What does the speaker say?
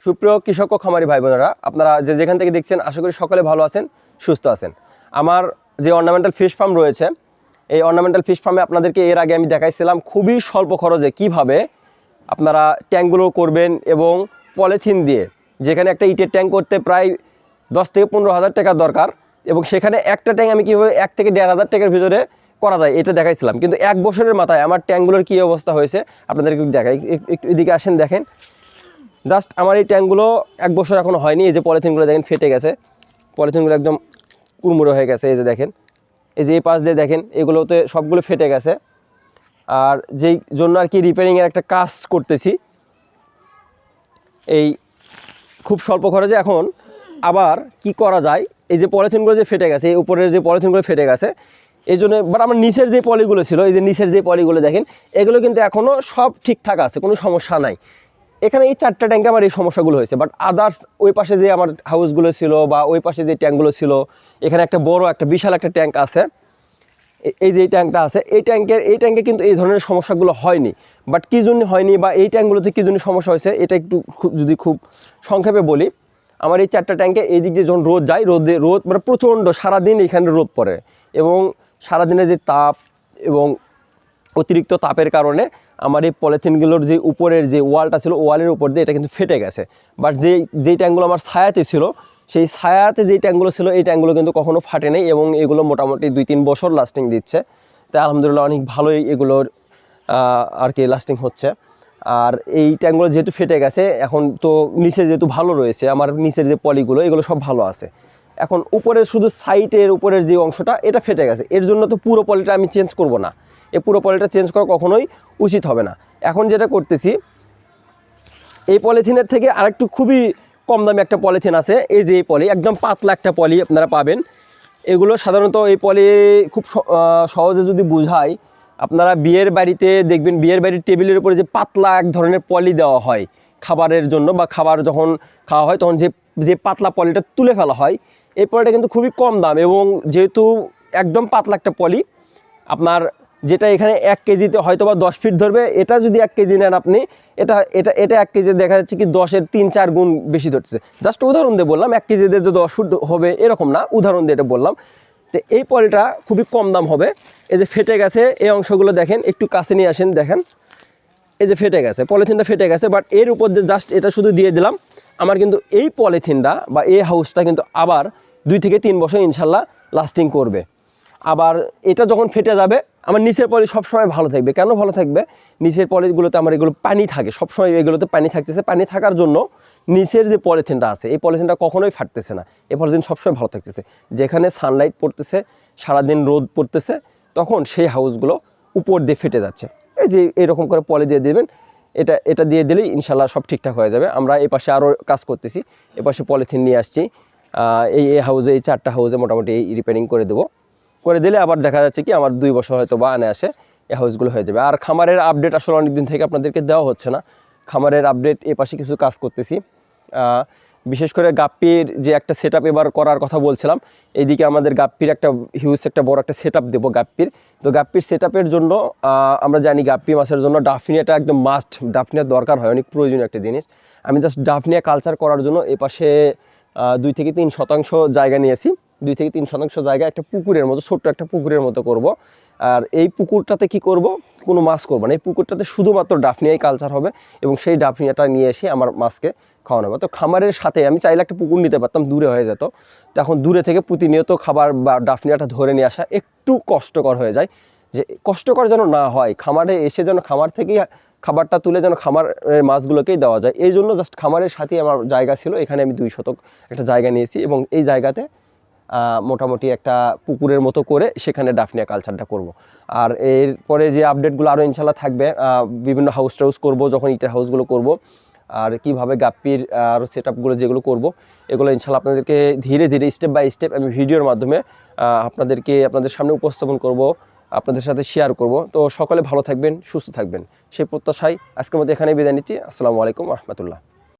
সুপ্রিয় কৃষক ও খামারি ভাই বোনেরা, আপনারা যেখান থেকে দেখছেন আশা করি সকলে ভালো আছেন, সুস্থ আছেন। আমার যে অর্নামেন্টাল ফিশ ফার্ম রয়েছে, এই অর্নামেন্টাল ফিশ ফার্মে আপনাদেরকে এর আগে আমি দেখাইছিলাম খুবই স্বল্প খরচে কিভাবে আপনারা ট্যাঙ্কগুলো করবেন এবং পলিথিন দিয়ে, যেখানে একটা ইটের ট্যাঙ্ক করতে প্রায় 10 থেকে 15,000 টাকা দরকার, এবং সেখানে একটা ট্যাঙ্ক আমি কীভাবে 1 থেকে 1,500 টাকার ভিতরে করা যায় এটা দেখাইছিলাম। কিন্তু 1 বছরের মাথায় আমার ট্যাঙ্কগুলোর কী অবস্থা হয়েছে আপনাদেরকে দেখাই। একটু এদিকে আসেন, দেখেন। জাস্ট আমার এই ট্যাঙ্কগুলো 1 বছর এখনও হয়নি। এই যে পলিথিনগুলো দেখেন ফেটে গেছে, পলিথিনগুলো একদম কুড়মুড়ো হয়ে গেছে। এই যে দেখেন, এই যে এই পাশ দিয়ে দেখেন, এগুলোতে সবগুলো ফেটে গেছে। আর যেই জন্য আর কি রিপেয়ারিংয়ের একটা কাজ করতেছি এই খুব স্বল্প খরচে। এখন আবার কি করা যায়, এই যে পলিথিনগুলো যে ফেটে গেছে, এই উপরের যে পলিথিনগুলো ফেটে গেছে, এই জন্য বাট আমার নিচের যে পলিগুলো ছিল, এই যে নিচের যে পলিগুলো দেখেন, এগুলো কিন্তু এখনও সব ঠিকঠাক আছে, কোনো সমস্যা নাই। এখানে এই 4টা ট্যাঙ্কে আমার এই সমস্যাগুলো হয়েছে, বাট আদার্স ওই পাশে যে আমার হাউসগুলো ছিল বা ওই পাশে যে ট্যাঙ্কগুলো ছিল, এখানে একটা বড় একটা বিশাল একটা ট্যাঙ্ক আছে, এই যে এই ট্যাঙ্কটা আছে, এই ট্যাঙ্কে কিন্তু এই ধরনের সমস্যাগুলো হয়নি। বাট কী জন্য হয়নি বা এই ট্যাঙ্কগুলোতে কী জন্য সমস্যা হয়েছে এটা একটু যদি খুব সংক্ষেপে বলি। আমার এই 4টা ট্যাঙ্কে এই দিক দিয়ে যখন রোদ যায়, রোদ মানে প্রচণ্ড সারাদিন এখানে রোদ পড়ে, এবং সারাদিনের যে তাপ এবং অতিরিক্ত তাপের কারণে আমার এই পলিথিনগুলোর যে উপরের যে ওয়ালটা ছিল, ওয়ালের উপর দিয়ে এটা কিন্তু ফেটে গেছে। বাট যেই ট্যাঙ্কগুলো আমার ছায়াতে ছিল, সেই ছায়াতে যেই ট্যাঙ্কগুলো ছিল, এই ট্যাঙ্কগুলো কিন্তু কখনো ফাটে নেই, এবং এগুলো মোটামুটি 2-3 বছর লাস্টিং দিচ্ছে। তাই আলহামদুলিল্লাহ অনেক ভালোই এগুলোর আর কি লাস্টিং হচ্ছে। আর এই ট্যাঙ্কগুলো যেহেতু ফেটে গেছে, এখন তো নিচে যেহেতু ভালো রয়েছে, আমার নিচের যে পলিগুলো এগুলো সব ভালো আছে। এখন উপরের শুধু সাইটের উপরের যে অংশটা এটা ফেটে গেছে, এর জন্য তো পুরো পলিটা আমি চেঞ্জ করব না। এই পুরো পলিটা চেঞ্জ করা কখনোই উচিত হবে না। এখন যেটা করতেছি, এই পলিথিনের থেকে আরেকটু খুবই কম দামি একটা পলিথিন আছে, এই যে এই পলি, একদম পাতলা একটা পলি আপনারা পাবেন। এগুলো সাধারণত এই পলি খুব সহজে যদি বুঝাই, আপনারা বিয়ের বাড়িতে দেখবেন, বিয়ের বাড়ির টেবিলের উপরে যে পাতলা এক ধরনের পলি দেওয়া হয় খাবারের জন্য, বা খাবার যখন খাওয়া হয় তখন যে পাতলা পলিটা তুলে ফেলা হয়, এই পলিটা কিন্তু খুবই কম দাম, এবং যেহেতু একদম পাতলা একটা পলি, আপনার যেটা এখানে 1 কেজিতে হয়তো বা 10 ফিট ধরবে, এটা যদি 1 কেজি নেন আপনি, এটা 1 কেজি দেখা যাচ্ছে কি 10-এর 3-4 গুণ বেশি ধরতেছে। জাস্ট উদাহরণ দিয়ে বললাম, 1 কেজিতে যে 10 ফুট হবে এরকম না, উদাহরণ দিয়ে এটা বললাম। তো এই পলিটা খুবই কম দাম হবে। এই যে ফেটে গেছে এই অংশগুলো দেখেন, একটু কাছে নিয়ে আসেন, দেখেন এই যে ফেটে গেছে, পলিথিনটা ফেটে গেছে, বাট এর উপর দিয়ে জাস্ট এটা শুধু দিয়ে দিলাম, আমার কিন্তু এই পলিথিনটা বা এই হাউসটা কিন্তু আবার 2 থেকে 3 বছর ইনশাল্লাহ লাস্টিং করবে। আবার এটা যখন ফেটে যাবে, আমার নিচের পলি সবসময় ভালো থাকবে। কেন ভালো থাকবে? নিচের পলিগুলোতে আমার এগুলো পানি থাকে সবসময়, এগুলোতে পানি থাকতেছে, পানি থাকার জন্য নিচের যে পলিথিনটা আছে, এই পলিথিনটা কখনোই ফাটতেছে না, এই পলিথিন সবসময় ভালো থাকতেছে। যেখানে সানলাইট পড়তেছে, সারাদিন রোদ পড়তেছে, তখন সেই হাউসগুলো উপর দিয়ে ফেটে যাচ্ছে। এই যে এরকম করে পলি দিয়ে দেবেন, এটা দিয়ে দিলেই ইনশাল্লাহ সব ঠিকঠাক হয়ে যাবে। আমরা এই পাশে আরও কাজ করতেছি, এ পাশে পলিথিন নিয়ে আসছি, এই হাউসে, এই 4টা হাউসে মোটামুটি এই রিপেয়ারিং করে দেবো। করে দিলে আবার দেখা যাচ্ছে কি আমার 2 বছর হয়তো বা আনে আসে এই হাউসগুলো হয়ে যাবে। আর খামারের আপডেট আসলে অনেক দিন থেকে আপনাদেরকে দেওয়া হচ্ছে না। খামারের আপডেট এ পাশে কিছু কাজ করতেছি, বিশেষ করে গাপ্পির যে একটা সেট আপ এবার করার কথা বলছিলাম। এইদিকে আমাদের গাপ্পির একটা হিউজ একটা বড় একটা সেট আপ দেবো গাপ্পির। তো গাপ্পির সেট আপের জন্য আমরা জানি গাপ্পি মাছের জন্য ডাফনিয়াটা একদম মাস্ট, ডাফনিয়ার দরকার হয়, অনেক প্রয়োজনীয় একটা জিনিস। আমি জাস্ট ডাফনিয়া কালচার করার জন্য এ পাশে 2 থেকে 3 শতাংশ জায়গা নিয়েছি। 2 থেকে 3 শতাংশ জায়গা একটা পুকুরের মতো, ছোট্ট একটা পুকুরের মতো করব। আর এই পুকুরটাতে কি করব, কোনো মাছ করবো না, এই পুকুরটাতে শুধুমাত্র ডাফনিয়াই কালচার হবে, এবং সেই ডাফনিয়াটা নিয়ে এসে আমার মাছকে খাওয়ানো হবে। তো খামারের সাথে আমি চাইলে একটা পুকুর নিতে পারতাম, দূরে হয়ে যেত। তো এখন দূরে থেকে প্রতিনিয়ত খাবার বা ডাফনিয়াটা ধরে নিয়ে আসা একটু কষ্টকর হয়ে যায়। যে কষ্টকর যেন না হয়, খামারে এসে যেন খামার থেকেই খাবারটা তুলে যেন খামারের মাছগুলোকেই দেওয়া যায়, এই জন্য জাস্ট খামারের সাথেই আমার জায়গা ছিল, এখানে আমি 2 শতক একটা জায়গা নিয়েছি, এবং এই জায়গাতে মোটামুটি একটা পুকুরের মতো করে সেখানে ডাফনিয়া কালচারটা করব। আর এরপরে যে আপডেটগুলো আরও ইনশাল্লাহ থাকবে, বিভিন্ন হাউস টাউস করবো, যখন ইটের হাউসগুলো করব, আর কীভাবে গাপ্পির আরও সেট আপগুলো যেগুলো করব, এগুলো ইনশাল্লাহ আপনাদেরকে ধীরে ধীরে স্টেপ বাই স্টেপ আমি ভিডিওর মাধ্যমে আপনাদের সামনে উপস্থাপন করব, আপনাদের সাথে শেয়ার করব। তো সকলে ভালো থাকবেন, সুস্থ থাকবেন, সেই প্রত্যাশায় আজকের মধ্যে এখানেই বিদায় নিচ্ছি। আসসালামু আলাইকুম রহমতুল্লাহ।